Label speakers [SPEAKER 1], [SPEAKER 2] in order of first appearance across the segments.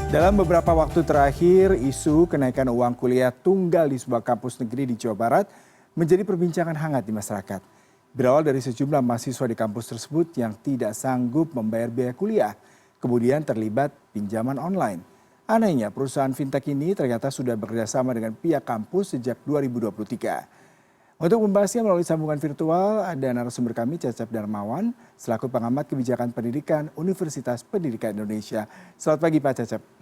[SPEAKER 1] Dalam beberapa waktu terakhir, isu kenaikan uang kuliah tunggal di sebuah kampus negeri di Jawa Barat menjadi perbincangan hangat di masyarakat. Berawal dari sejumlah mahasiswa di kampus tersebut yang tidak sanggup membayar biaya kuliah, kemudian terlibat pinjaman online. Anehnya, perusahaan fintech ini ternyata sudah bekerjasama dengan pihak kampus sejak 2023. Untuk membahasnya melalui sambungan virtual, ada narasumber kami Cecep Darmawan, selaku pengamat kebijakan pendidikan Universitas Pendidikan Indonesia. Selamat pagi Pak Cecep.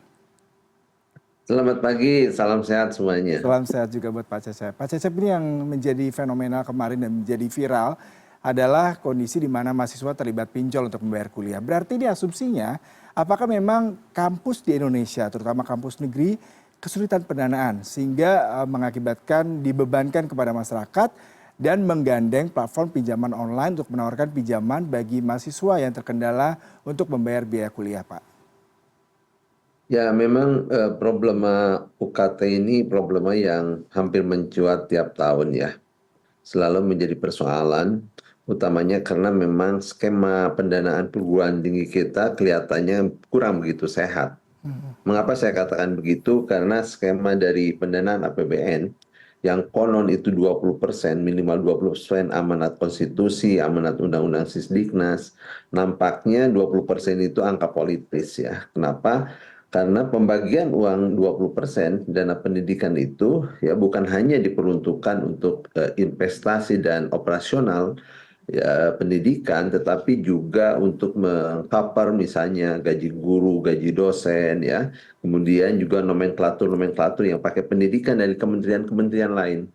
[SPEAKER 2] Selamat pagi, salam sehat semuanya.
[SPEAKER 1] Salam sehat juga buat Pak Cecep. Pak Cecep, ini yang menjadi fenomenal kemarin dan menjadi viral adalah kondisi di mana mahasiswa terlibat pinjol untuk membayar kuliah. Berarti ini asumsinya, apakah memang kampus di Indonesia, terutama kampus negeri, kesulitan pendanaan sehingga mengakibatkan dibebankan kepada masyarakat dan menggandeng platform pinjaman online untuk menawarkan pinjaman bagi mahasiswa yang terkendala untuk membayar biaya kuliah, Pak?
[SPEAKER 2] Ya, memang problema UKT ini problema yang hampir mencuat tiap tahun ya. Selalu menjadi persoalan, utamanya karena memang skema pendanaan perguruan tinggi kita kelihatannya kurang begitu sehat. Mengapa saya katakan begitu? Karena skema dari pendanaan APBN yang konon itu 20%, minimal 20% amanat konstitusi, amanat undang-undang Sisdiknas, nampaknya 20% itu angka politis ya. Kenapa? Karena pembagian uang 20% dana pendidikan itu ya bukan hanya diperuntukkan untuk investasi dan operasional ya pendidikan, tetapi juga untuk mengcover misalnya gaji guru, gaji dosen ya, kemudian juga nomenklatur-nomenklatur yang pakai pendidikan dari kementerian-kementerian lain.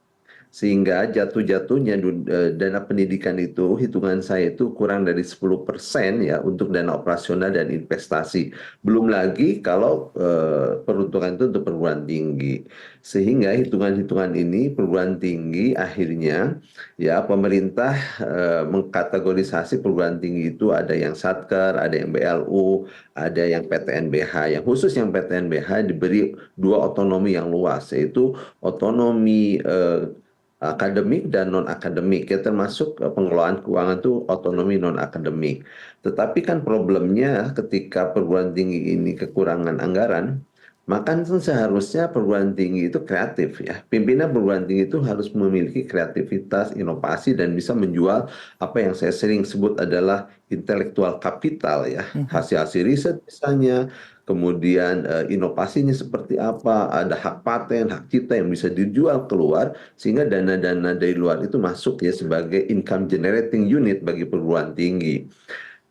[SPEAKER 2] Sehingga jatuh-jatuhnya dana pendidikan itu, hitungan saya itu kurang dari 10% ya untuk dana operasional dan investasi. Belum lagi kalau peruntukan itu untuk perguruan tinggi. Sehingga hitungan-hitungan ini perguruan tinggi akhirnya ya pemerintah mengkategorisasi perguruan tinggi itu ada yang Satker, ada yang BLU, ada yang PTNBH. Yang khusus yang PTNBH diberi dua otonomi yang luas, yaitu otonomi akademik dan non akademik ya, termasuk pengelolaan keuangan itu otonomi non akademik. Tetapi kan problemnya ketika perguruan tinggi ini kekurangan anggaran, maka kan seharusnya perguruan tinggi itu kreatif ya. Pimpinan perguruan tinggi itu harus memiliki kreativitas, inovasi dan bisa menjual apa yang saya sering sebut adalah intelektual kapital ya. Hasil-hasil riset misalnya, kemudian inovasinya seperti apa, ada hak paten, hak cipta yang bisa dijual keluar sehingga dana-dana dari luar itu masuk ya sebagai income generating unit bagi perguruan tinggi.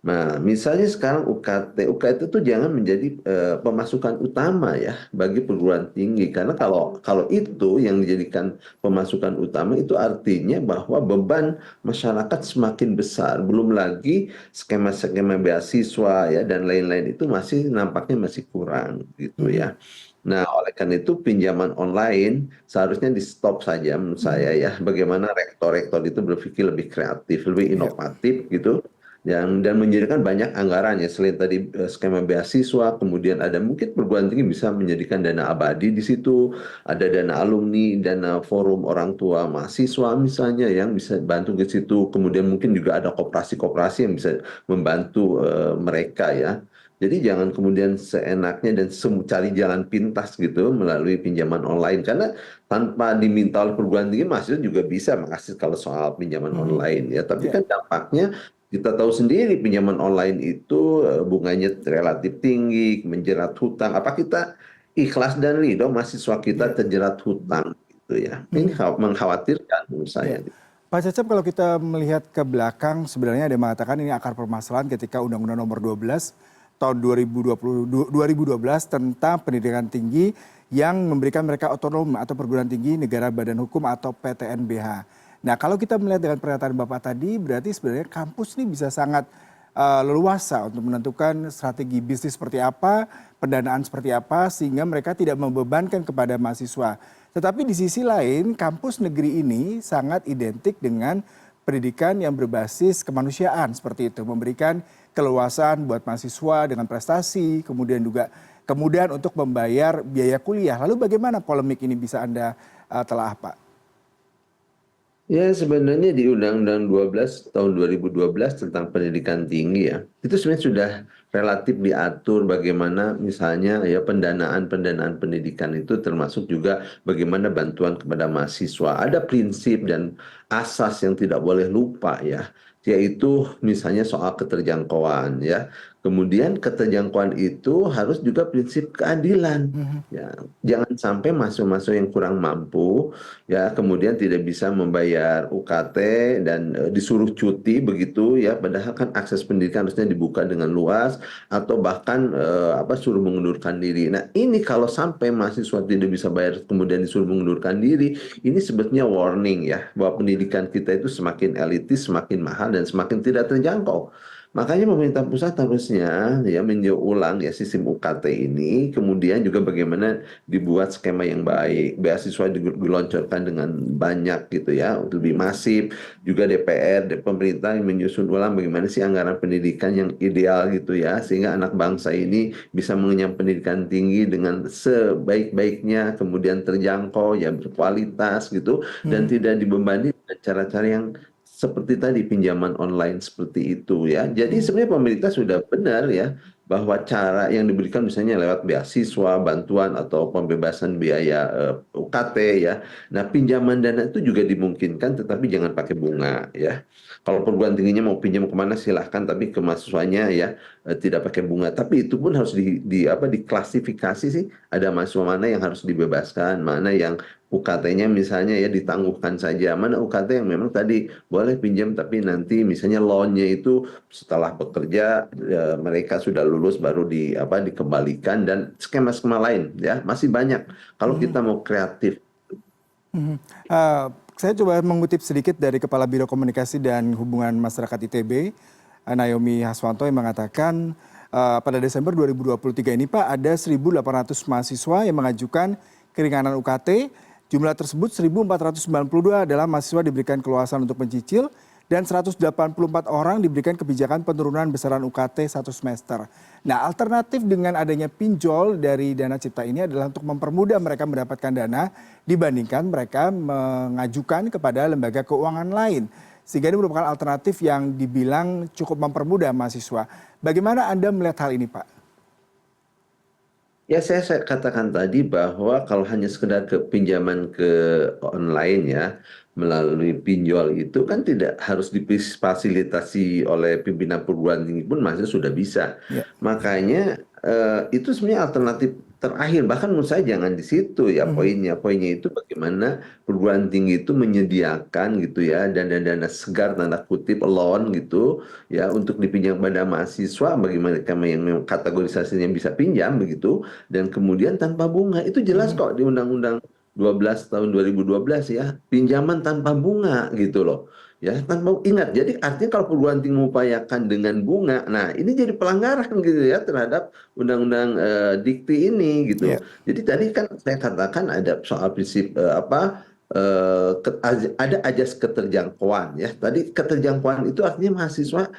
[SPEAKER 2] Nah, misalnya sekarang UKT itu jangan menjadi pemasukan utama ya bagi perguruan tinggi, karena kalau itu yang dijadikan pemasukan utama itu artinya bahwa beban masyarakat semakin besar. Belum lagi skema-skema beasiswa ya dan lain-lain itu masih nampaknya masih kurang gitu ya. Nah, oleh karena itu pinjaman online seharusnya di stop saja menurut saya ya. Bagaimana rektor-rektor itu berpikir lebih kreatif, lebih
[SPEAKER 1] Iya.
[SPEAKER 2] inovatif gitu. Dan menjadikan banyak anggaran ya, selain tadi skema beasiswa, kemudian ada mungkin perguruan tinggi bisa menjadikan dana abadi di situ, ada dana alumni, dana forum orang tua mahasiswa misalnya yang bisa bantu ke situ, kemudian mungkin juga ada koperasi-koperasi yang bisa membantu mereka ya. Jadi jangan kemudian seenaknya dan cari jalan pintas gitu melalui pinjaman online, karena tanpa diminta oleh perguruan tinggi mahasiswa juga bisa mengakses kalau soal pinjaman online ya. Tapi
[SPEAKER 1] Ya.
[SPEAKER 2] kan dampaknya kita tahu sendiri pinjaman online itu bunganya relatif tinggi, menjerat hutang. Apa kita ikhlas dan ridho mahasiswa kita
[SPEAKER 1] Ya.
[SPEAKER 2] terjerat hutang gitu ya? Ini
[SPEAKER 1] Mhm.
[SPEAKER 2] mengkhawatirkan menurut
[SPEAKER 1] Ya.
[SPEAKER 2] saya.
[SPEAKER 1] Pak Cecep, kalau kita melihat ke belakang sebenarnya ada yang mengatakan ini akar permasalahan ketika Undang-Undang Nomor 12 tahun 2012 tentang pendidikan tinggi yang memberikan mereka otonom atau perguruan tinggi negara badan hukum atau PTNBH. Nah, kalau kita melihat dengan pernyataan Bapak tadi, berarti sebenarnya kampus ini bisa sangat leluasa untuk menentukan strategi bisnis seperti apa, pendanaan seperti apa, sehingga mereka tidak membebankan kepada mahasiswa. Tetapi di sisi lain, kampus negeri ini sangat identik dengan pendidikan yang berbasis kemanusiaan seperti itu, memberikan keluasan buat mahasiswa dengan prestasi, kemudian juga kemudian untuk membayar biaya kuliah. Lalu bagaimana polemik ini bisa Anda telah, Pak?
[SPEAKER 2] Ya, sebenarnya di Undang-Undang 12 tahun 2012 tentang pendidikan tinggi ya, itu sebenarnya sudah relatif diatur bagaimana misalnya ya pendanaan pendidikan itu termasuk juga bagaimana bantuan kepada mahasiswa. Ada prinsip dan asas yang tidak boleh lupa ya, yaitu misalnya soal keterjangkauan ya. Kemudian keterjangkauan itu harus juga prinsip keadilan.
[SPEAKER 1] Mhm.
[SPEAKER 2] Ya, jangan sampai mahasiswa-mahasiswa yang kurang mampu ya kemudian tidak bisa membayar UKT dan disuruh cuti begitu ya, padahal kan akses pendidikan harusnya dibuka dengan luas atau bahkan suruh mengundurkan diri. Nah, ini kalau sampai mahasiswa tidak bisa bayar kemudian disuruh mengundurkan diri, ini sebetulnya warning ya bahwa pendidikan kita itu semakin elitis, semakin mahal dan semakin tidak terjangkau. Makanya pemerintah pusat harusnya ya meninjau ulang ya sistem UKT ini, kemudian juga bagaimana dibuat skema yang baik, beasiswa digelontorkan dengan banyak gitu ya, lebih masif, juga DPR, pemerintah yang menyusun ulang bagaimana sih anggaran pendidikan yang ideal gitu ya, sehingga anak bangsa ini bisa mengenyam pendidikan tinggi dengan sebaik-baiknya, kemudian terjangkau ya berkualitas gitu, dan
[SPEAKER 1] Mhm.
[SPEAKER 2] tidak dibebani dengan cara-cara yang seperti tadi pinjaman online seperti itu ya. Jadi
[SPEAKER 1] Mhm.
[SPEAKER 2] sebenarnya pemerintah sudah benar ya bahwa cara yang diberikan misalnya lewat beasiswa, bantuan atau pembebasan biaya UKT ya. Nah, pinjaman dana itu juga dimungkinkan tetapi jangan pakai bunga ya. Kalau perguruan tingginya mau pinjam kemana silahkan tapi ke mahasiswanya ya tidak pakai bunga. Tapi itu pun harus diklasifikasi sih. Ada mahasiswa mana yang harus dibebaskan, mana yang UKT-nya misalnya ya ditangguhkan saja. Mana UKT yang memang tadi boleh pinjam tapi nanti misalnya loan-nya itu setelah bekerja mereka sudah lulus baru dikembalikan dan skema-skema lain ya masih banyak kalau
[SPEAKER 1] Mhm.
[SPEAKER 2] kita mau kreatif.
[SPEAKER 1] Mhm. Eh, saya coba mengutip sedikit dari Kepala Biro Komunikasi dan Hubungan Masyarakat ITB, Naomi Haswanto yang mengatakan pada Desember 2023 ini Pak ada 1.800 mahasiswa yang mengajukan keringanan UKT. Jumlah tersebut 1.492 adalah mahasiswa diberikan keluasan untuk mencicil dan 184 orang diberikan kebijakan penurunan besaran UKT satu semester. Nah, alternatif dengan adanya pinjol dari dana cipta ini adalah untuk mempermudah mereka mendapatkan dana dibandingkan mereka mengajukan kepada lembaga keuangan lain. Sehingga ini merupakan alternatif yang dibilang cukup mempermudah mahasiswa. Bagaimana Anda melihat hal ini, Pak?
[SPEAKER 2] Ya, saya katakan tadi bahwa kalau hanya sekedar ke pinjaman ke online ya, melalui pinjol itu kan tidak harus difasilitasi oleh pimpinan perguruan tinggi pun masih sudah bisa.
[SPEAKER 1] Ya.
[SPEAKER 2] Makanya itu sebenarnya alternatif terakhir. Bahkan menurut saya jangan di situ ya
[SPEAKER 1] Mhm.
[SPEAKER 2] poinnya. Poinnya itu bagaimana perguruan tinggi itu menyediakan gitu ya dana-dana segar tanda kutip loan gitu ya untuk dipinjam pada mahasiswa bagi mereka yang memang kategorisasinya bisa pinjam begitu dan kemudian tanpa bunga itu jelas
[SPEAKER 1] Mhm.
[SPEAKER 2] kok di Undang-Undang 12 tahun 2012 ya pinjaman tanpa bunga gitu loh ya tanpa ingat jadi artinya kalau perguruan tinggi mengupayakan dengan bunga nah ini jadi pelanggaran gitu ya terhadap Undang-Undang Dikti ini
[SPEAKER 1] Ya.
[SPEAKER 2] gitu jadi tadi kan saya katakan ada soal prinsip ada ajas keterjangkauan ya tadi keterjangkauan itu artinya mahasiswa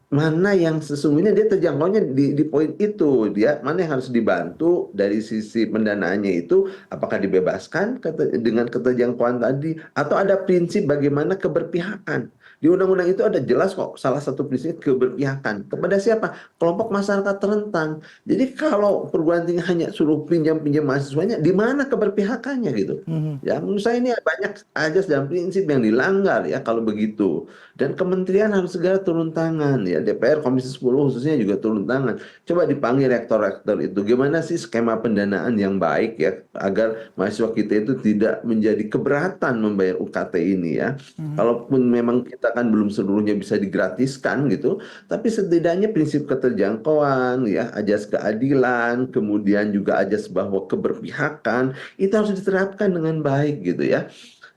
[SPEAKER 2] mana yang sesungguhnya dia terjangkaunya di poin itu dia mana yang harus dibantu dari sisi pendanaannya itu apakah dibebaskan dengan keterjangkauan tadi atau ada prinsip bagaimana keberpihakan di undang-undang itu ada jelas kok salah satu prinsip keberpihakan kepada siapa kelompok masyarakat rentan jadi kalau perguruan tinggi hanya suruh pinjam-pinjam mahasiswanya di mana keberpihakannya gitu
[SPEAKER 1] Mhm.
[SPEAKER 2] ya menurut saya ini banyak ajas dan prinsip yang dilanggar ya kalau begitu dan kementerian harus segera turun tangan ya DPR Komisi 10 khususnya juga turun tangan. Coba dipanggil rektor-rektor itu gimana sih skema pendanaan yang baik ya agar mahasiswa kita itu tidak menjadi keberatan membayar UKT ini ya.
[SPEAKER 1] Mhm.
[SPEAKER 2] Kalaupun memang kita kan belum seluruhnya bisa digratiskan gitu, tapi setidaknya prinsip keterjangkauan ya, ajas keadilan, kemudian juga ajas bahwa keberpihakan itu harus diterapkan dengan baik gitu ya.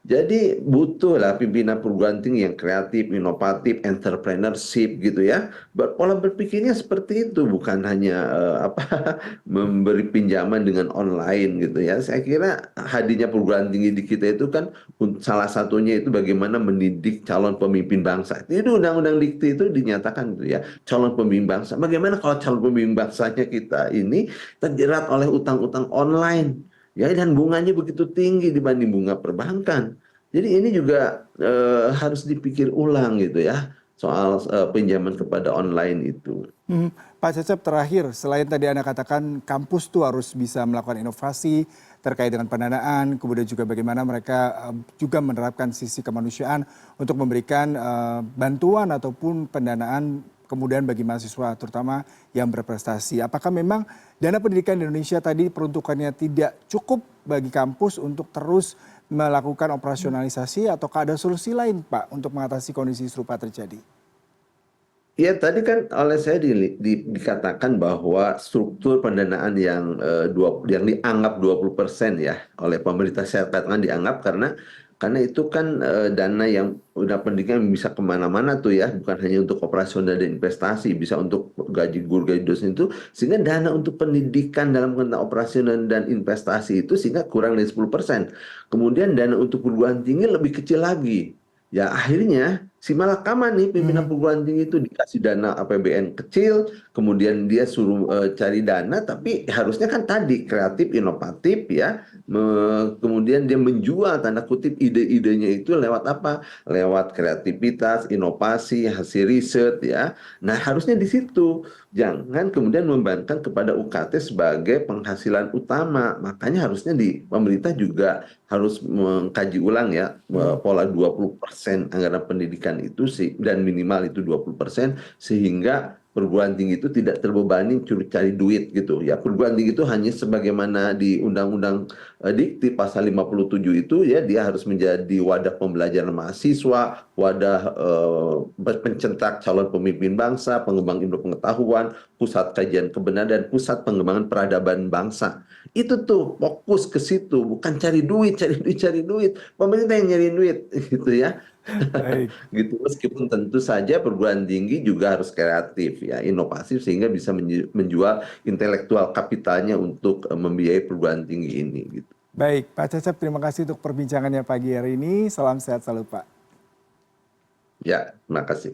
[SPEAKER 2] Jadi butuhlah pimpinan perguruan tinggi yang kreatif, inovatif, entrepreneurship gitu ya. Pola berpikirnya seperti itu, bukan hanya memberi pinjaman dengan online gitu ya. Saya kira hadirnya perguruan tinggi di kita itu kan salah satunya itu bagaimana mendidik calon pemimpin bangsa. Itu Undang-Undang Dikti itu dinyatakan gitu ya, calon pemimpin bangsa. Bagaimana kalau calon pemimpin bangsanya kita ini terjerat oleh utang-utang online? Ya, dan bunganya begitu tinggi dibanding bunga perbankan. Jadi ini juga harus dipikir ulang gitu ya. soal pinjaman kepada online itu.
[SPEAKER 1] Pak Cecep terakhir, selain tadi Anda katakan kampus tuh harus bisa melakukan inovasi terkait dengan pendanaan, kemudian juga bagaimana mereka juga menerapkan sisi kemanusiaan untuk memberikan bantuan ataupun pendanaan kemudian bagi mahasiswa terutama yang berprestasi. Apakah memang dana pendidikan di Indonesia tadi peruntukannya tidak cukup bagi kampus untuk terus melakukan operasionalisasi ataukah ada solusi lain Pak untuk mengatasi kondisi serupa terjadi?
[SPEAKER 2] Ya tadi kan oleh saya dikatakan bahwa struktur pendanaan yang dianggap 20% ya oleh pemerintah, saya katakan dianggap karena itu kan dana yang udah pendidikan bisa kemana-mana tuh ya, bukan hanya untuk operasional dan investasi, bisa untuk gaji guru, gaji dosen itu, sehingga dana untuk pendidikan dalam konteks operasional dan investasi itu sehingga kurang dari 10%. Kemudian dana untuk perguruan tinggi lebih kecil lagi. Ya akhirnya si malakama nih pimpinan perguruan tinggi itu dikasih dana APBN kecil, kemudian dia suruh cari dana, tapi harusnya kan tadi kreatif, inovatif ya, kemudian dia menjual tanda kutip ide-idenya itu lewat apa? Lewat kreativitas, inovasi, hasil riset ya. Nah harusnya di situ, jangan kemudian membebankan kepada UKT sebagai penghasilan utama. Makanya harusnya di pemerintah juga harus mengkaji ulang ya pola 20% anggaran pendidikan itu sih, dan minimal itu 20% sehingga perguruan tinggi itu tidak terbebani cari duit gitu ya. Perguruan tinggi itu hanya sebagaimana di Undang-Undang Dikti pasal 57 itu ya, dia harus menjadi wadah pembelajaran mahasiswa, wadah pencetak calon pemimpin bangsa, pengembang ilmu pengetahuan, pusat kajian kebenaran dan pusat pengembangan peradaban bangsa. Itu tuh fokus ke situ, bukan cari duit, cari duit, cari duit. Pemerintah yang nyari duit gitu ya.
[SPEAKER 1] Baik.
[SPEAKER 2] Gitu, meskipun tentu saja perguruan tinggi juga harus kreatif ya, inovatif sehingga bisa menjual intelektual kapitalnya untuk membiayai perguruan tinggi ini gitu.
[SPEAKER 1] Baik, Pak Cecep terima kasih untuk perbincangannya pagi hari ini. Salam sehat selalu Pak.
[SPEAKER 2] Ya, terima kasih.